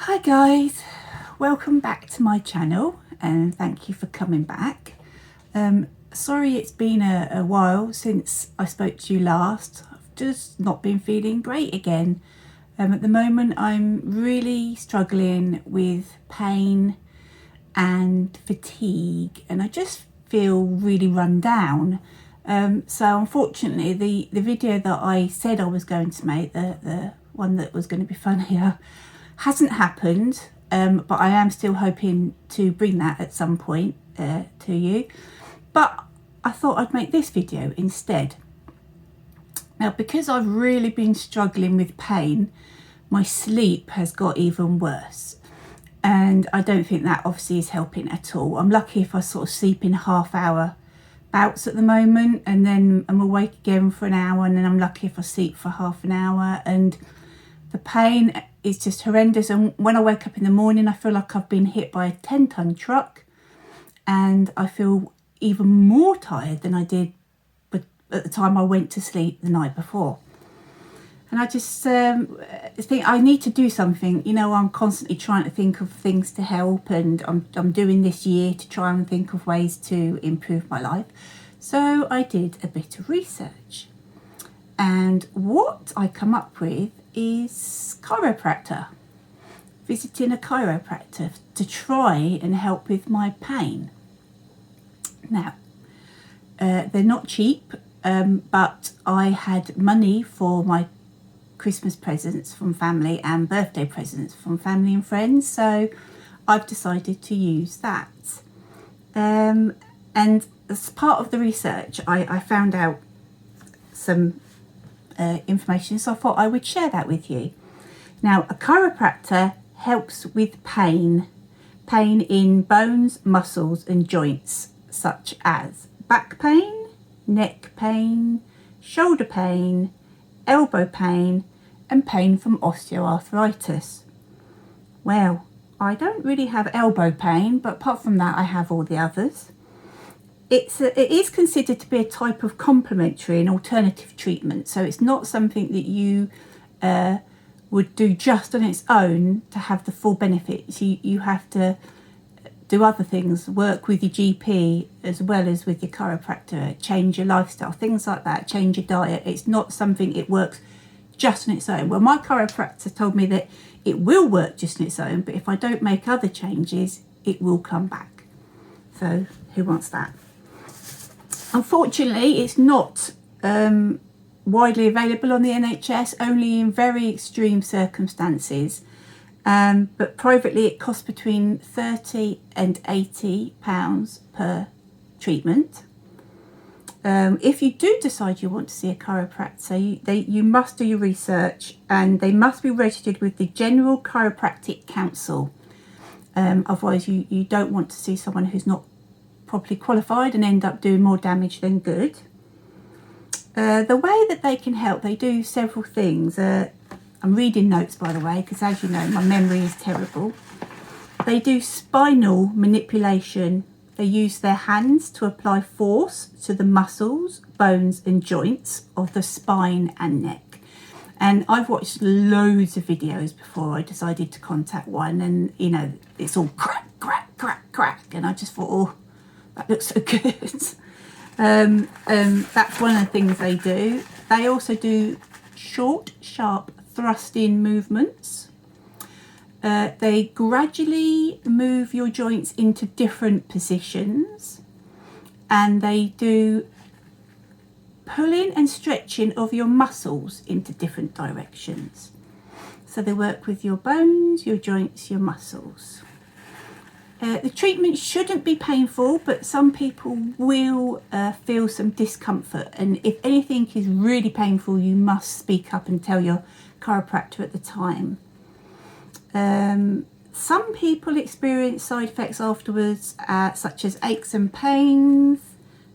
Hi guys, welcome back to my channel and thank you for coming back. Sorry it's been a while since I spoke to you last. I've just not been feeling great again. At the moment I'm really struggling with pain and fatigue and I just feel really run down. So unfortunately the video that I said I was going to make, the one that was going to be funnier, hasn't happened, but I am still hoping to bring that at some point to you. But I thought I'd make this video instead. Now, because I've really been struggling with pain, my sleep has got even worse. And I don't think that obviously is helping at all. I'm lucky if I sort of sleep in half-hour bouts at the moment, and then I'm awake again for an hour, and then I'm lucky if I sleep for half an hour. And the pain is just horrendous. And when I wake up in the morning, I feel like I've been hit by a 10-ton truck. And I feel even more tired than I did at the time I went to sleep the night before. And I just think I need to do something. You know, I'm constantly trying to think of things to help, and I'm doing this year to try and think of ways to improve my life. So I did a bit of research. And what I come up with is chiropractor. Visiting a chiropractor to try and help with my pain. Now, they're not cheap, but I had money for my Christmas presents from family and birthday presents from family and friends, so I've decided to use that. And as part of the research, I found out some information, so I thought I would share that with you. Now, a chiropractor helps with pain in bones, muscles and joints, such as back pain, neck pain, shoulder pain, elbow pain and pain from osteoarthritis. Well, I don't really have elbow pain, but apart from that I have all the others. It is considered to be a type of complementary and alternative treatment, so it's not something that you would do just on its own to have the full benefits. You have to do other things, work with your GP as well as with your chiropractor, change your lifestyle, things like that, change your diet. It's not something it works just on its own. Well, my chiropractor told me that it will work just on its own, but if I don't make other changes, it will come back. So who wants that? Unfortunately, it's not widely available on the NHS, only in very extreme circumstances. But privately it costs between £30 and £80 per treatment. If you do decide you want to see a chiropractor, you must do your research, and they must be registered with the General Chiropractic Council. Otherwise you don't want to see someone who's not properly qualified and end up doing more damage than good. The way that they can help, they do several things. I'm reading notes, by the way, because as you know, my memory is terrible. They do spinal manipulation. They use their hands to apply force to the muscles, bones and joints of the spine and neck. And I've watched loads of videos before I decided to contact one, and you know, it's all crack, crack, crack, crack. And I just thought, oh, that looks so good. That's one of the things they do. They also do short, sharp thrusting movements. They gradually move your joints into different positions, and they do pulling and stretching of your muscles into different directions. So they work with your bones, your joints, your muscles. The treatment shouldn't be painful, but some people will feel some discomfort, and if anything is really painful, you must speak up and tell your chiropractor at the time. Some people experience side effects afterwards, such as aches and pains,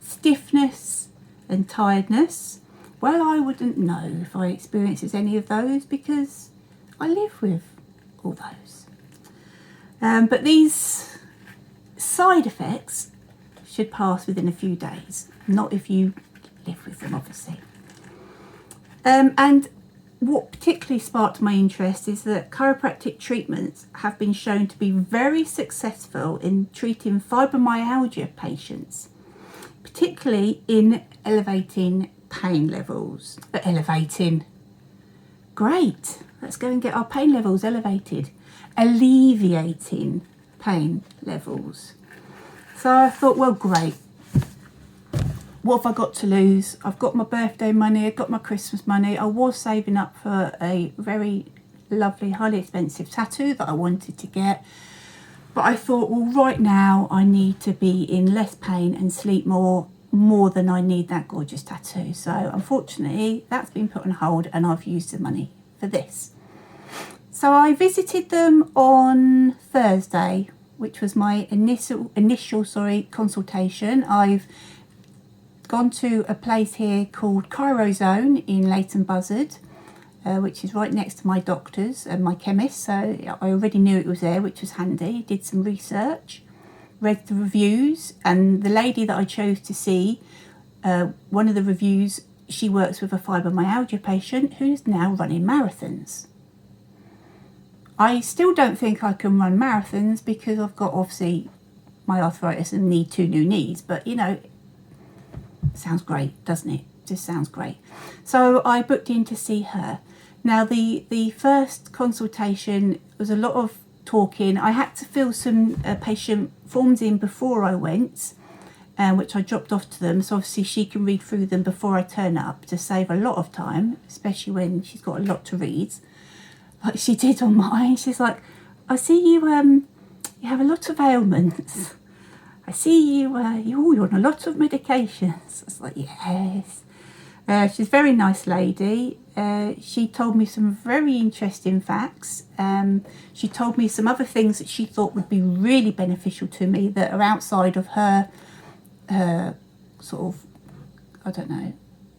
stiffness and tiredness. Well, I wouldn't know if I experiences any of those because I live with all those. But these side effects should pass within a few days, not if you live with them, obviously. And what particularly sparked my interest is that chiropractic treatments have been shown to be very successful in treating fibromyalgia patients, particularly in elevating pain levels. Great, let's go and get our pain levels elevated. Alleviating pain levels. So I thought, well, great. What have I got to lose? I've got my birthday money, I've got my Christmas money. I was saving up for a very lovely, highly expensive tattoo that I wanted to get. But I thought, well, right now I need to be in less pain and sleep more than I need that gorgeous tattoo. So unfortunately, that's been put on hold and I've used the money for this. So I visited them on Thursday, which was my initial consultation. I've gone to a place here called Chirozone in Leighton Buzzard, which is right next to my doctor's and my chemist. So I already knew it was there, which was handy. Did some research, read the reviews, and the lady that I chose to see, one of the reviews, she works with a fibromyalgia patient who's now running marathons. I still don't think I can run marathons because I've got obviously my arthritis and need 2 new knees, but you know, sounds great, doesn't it? Just sounds great. So I booked in to see her. Now the first consultation was a lot of talking. I had to fill some patient forms in before I went, which I dropped off to them, so obviously she can read through them before I turn up to save a lot of time, especially when she's got a lot to read, like she did on mine. She's like, I see you you have a lot of ailments. I see you're on a lot of medications. I was like, yes. She's a very nice lady. She told me some very interesting facts. She told me some other things that she thought would be really beneficial to me that are outside of her sort of, I don't know,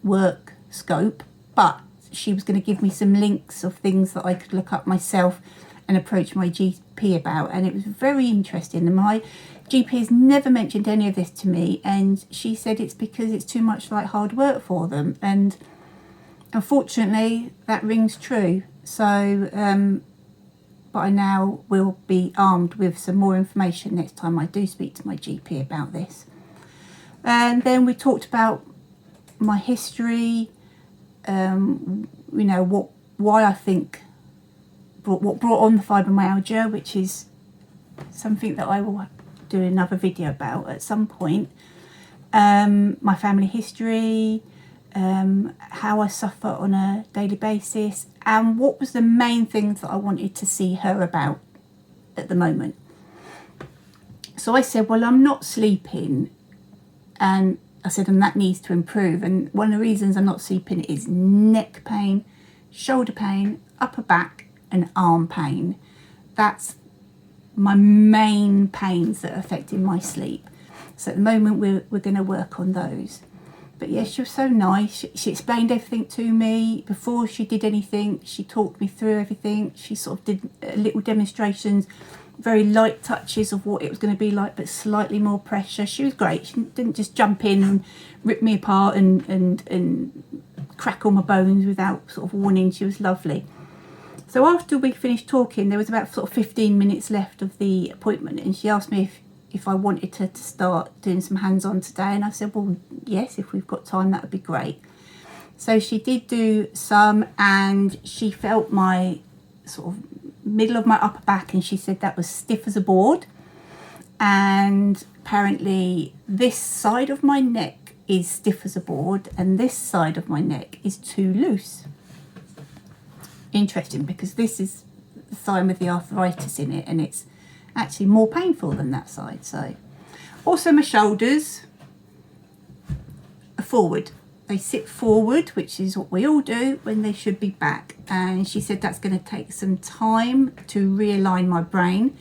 work scope. But she was going to give me some links of things that I could look up myself and approach my GP about. And it was very interesting. And my GP has never mentioned any of this to me, and she said it's because it's too much like hard work for them, and unfortunately that rings true. So but I now will be armed with some more information next time I do speak to my GP about this. And then we talked about my history, you know, why I think what brought on the fibromyalgia, which is something that I will do another video about at some point. My family history, how I suffer on a daily basis, and what was the main things that I wanted to see her about at the moment. So I said, well, I'm not sleeping, and I said, and that needs to improve. And one of the reasons I'm not sleeping is neck pain, shoulder pain, upper back and arm pain. That's my main pains that are affecting my sleep. So at the moment we're going to work on those. But yeah, she was so nice. She explained everything to me before she did anything. She talked me through everything. She sort of did little demonstrations, very light touches of what it was going to be like, but slightly more pressure. She was great. She didn't just jump in and rip me apart and crack all my bones without sort of warning. She was lovely. So after we finished talking, there was about sort of 15 minutes left of the appointment, and she asked me if I wanted her to start doing some hands-on today, and I said, well, yes, if we've got time, that would be great. So she did do some, and she felt my sort of middle of my upper back, and she said that was stiff as a board, and apparently this side of my neck is stiff as a board and this side of my neck is too loose. Interesting, because this is the side with the arthritis in it, and it's actually more painful than that side. So also my shoulders are forward. They sit forward, which is what we all do, when they should be back. And she said that's going to take some time to realign my brain.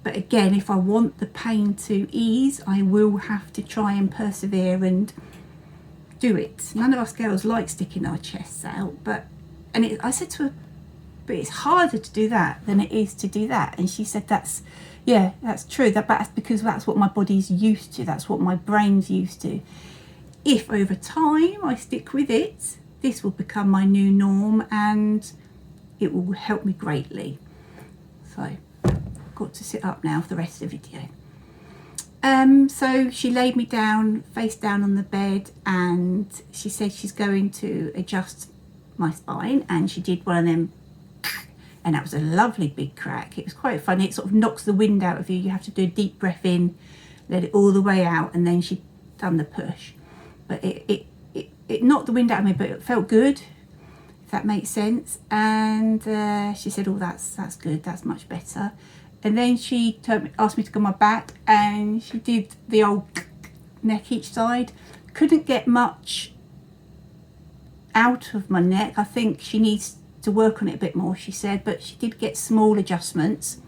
But again, if I want the pain to ease, I will have to try and persevere and do it. None of us girls like sticking our chests out, I said to her, but it's harder to do that than it is to do that. And she said that's true. That's because that's what my body's used to. That's what my brain's used to. If over time I stick with it, this will become my new norm and it will help me greatly. So I've got to sit up now for the rest of the video. So she laid me down, face down on the bed, and she said she's going to adjust my spine, and she did one of them, and that was a lovely big crack. It was quite funny. It sort of knocks the wind out of you. You have to do a deep breath in, let it all the way out, and then she done the push. But it knocked the wind out of me, but it felt good, if that makes sense. And she said, oh, that's good, that's much better. And then she asked me to go on my back, and she did the old neck each side. Couldn't get much out of my neck. I think she needs to work on it a bit more, she said, but she did get small adjustments,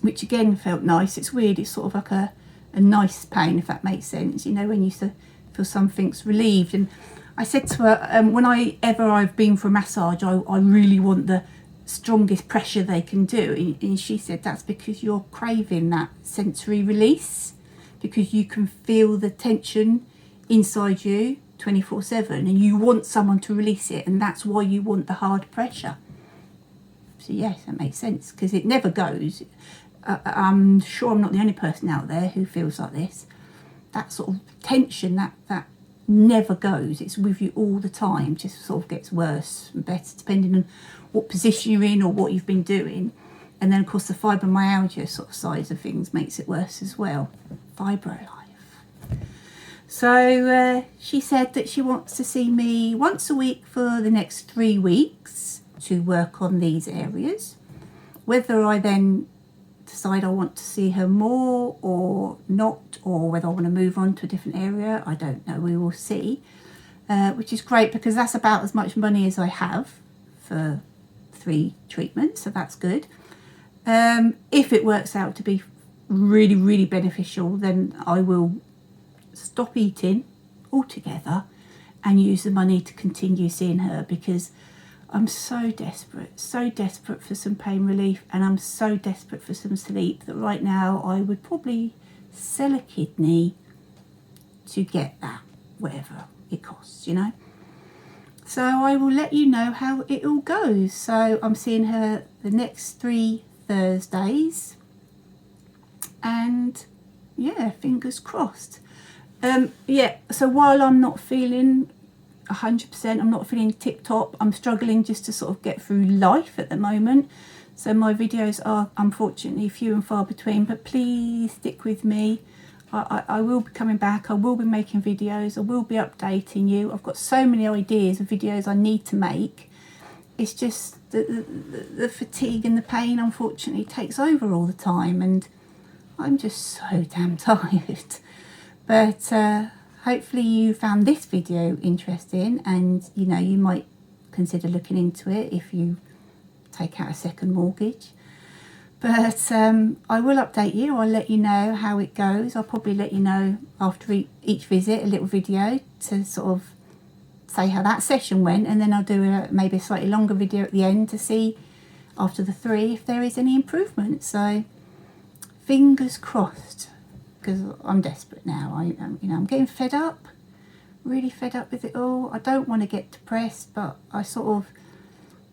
which again felt nice. It's weird, it's sort of like a nice pain, if that makes sense, you know, when you feel something's relieved. And I said to her, whenever I've been for a massage, I really want the strongest pressure they can do, and she said that's because you're craving that sensory release, because you can feel the tension inside you 24/7 and you want someone to release it, and that's why you want the hard pressure. So yes, that makes sense, because it never goes. I'm sure I'm not the only person out there who feels like this. That sort of tension, that never goes. It's with you all the time, just sort of gets worse and better depending on what position you're in or what you've been doing. And then of course the fibromyalgia sort of side of things makes it worse as well. Fibro life. So she said that she wants to see me once a week for the next 3 weeks to work on these areas. Whether I then decide I want to see her more or not, or whether I want to move on to a different area, I don't know, we will see. Which is great, because that's about as much money as I have for 3 treatments, so that's good. If it works out to be really, really beneficial, then I will stop eating altogether and use the money to continue seeing her, because I'm so desperate for some pain relief, and I'm so desperate for some sleep that right now I would probably sell a kidney to get that, whatever it costs, you know. So I will let you know how it all goes. So I'm seeing her the next 3 Thursdays, and yeah, fingers crossed. Yeah, so while I'm not feeling 100%, I'm not feeling tip-top, I'm struggling just to sort of get through life at the moment. So my videos are unfortunately few and far between, but please stick with me. I will be coming back, I will be making videos, I will be updating you. I've got so many ideas of videos I need to make. It's just the fatigue and the pain unfortunately takes over all the time, and I'm just so damn tired. But hopefully you found this video interesting, and you know, you might consider looking into it if you take out a second mortgage. But I will update you, I'll let you know how it goes. I'll probably let you know after each visit a little video to sort of say how that session went, and then I'll do maybe a slightly longer video at the end to see after the 3 if there is any improvement. So fingers crossed, because I'm desperate now. I'm getting fed up, really fed up with it all. I don't want to get depressed, but I sort of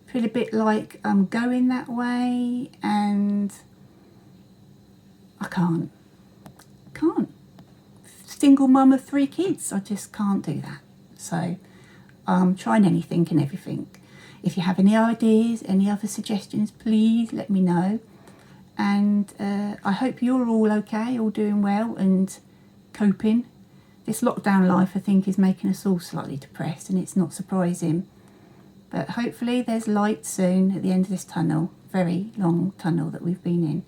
feel a bit like I'm going that way, and I can't. Single mum of 3 kids, I just can't do that. So I'm trying anything and everything. If you have any ideas, any other suggestions, please let me know. And I hope you're all okay, all doing well and coping. This lockdown life, I think, is making us all slightly depressed, and it's not surprising. But hopefully there's light soon at the end of this tunnel, very long tunnel that we've been in.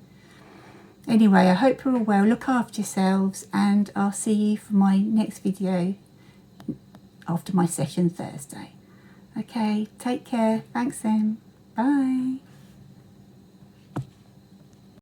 Anyway, I hope you're all well, look after yourselves, and I'll see you for my next video after my session Thursday. Okay, take care, thanks then, bye.